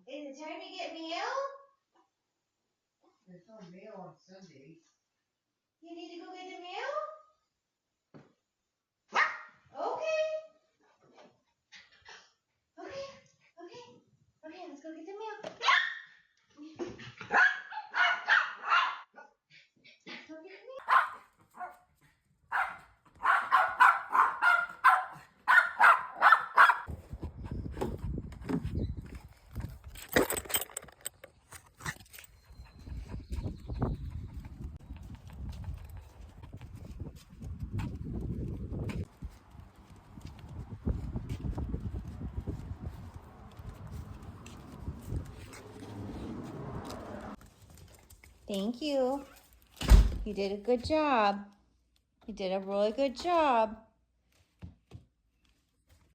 Is it time to get mail? There's no mail on Sundays. You need to go get the mail? Okay. Okay, let's go get the mail. Let's go get the mail. Thank you. You did a good job. You did a really good job.